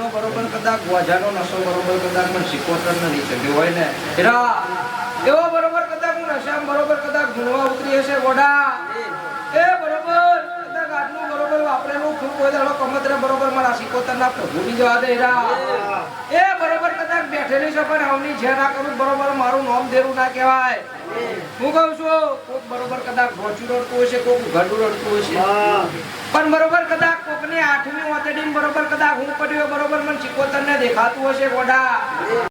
બરોબર કદાચ ગોજાનો નશો બરોબર કદાચ મને શીખવતર નથી ચડ્યો હોય ને હીરા એવો બરોબર કદાચ હું નશામાં બરોબર કદાચ ગુણવા ઉતરી હશે ગોડા એ બરોબર કદાચ આટલું બરોબર વાપરેલું ફૂલ કોઈ દાડો કમતરે બરોબર મારા શીખવતરના પ્રભુની જવા દે હીરા એ બરોબર કદાચ બેઠેલી છે પણ આવની જે ના કરું બરોબર મારું નામ દેરું ના કહેવાય હું કહું છું કોક બરોબર કદાચ ભોચું રડતું હશે કોક ગઢું રડતું હશે પણ બરોબર કદાચ કોકની 8મી ઓતડીમાં બરોબર કદાચ હું પડ્યો બરોબર મને શીખવતરને દેખાતું હશે ગોડા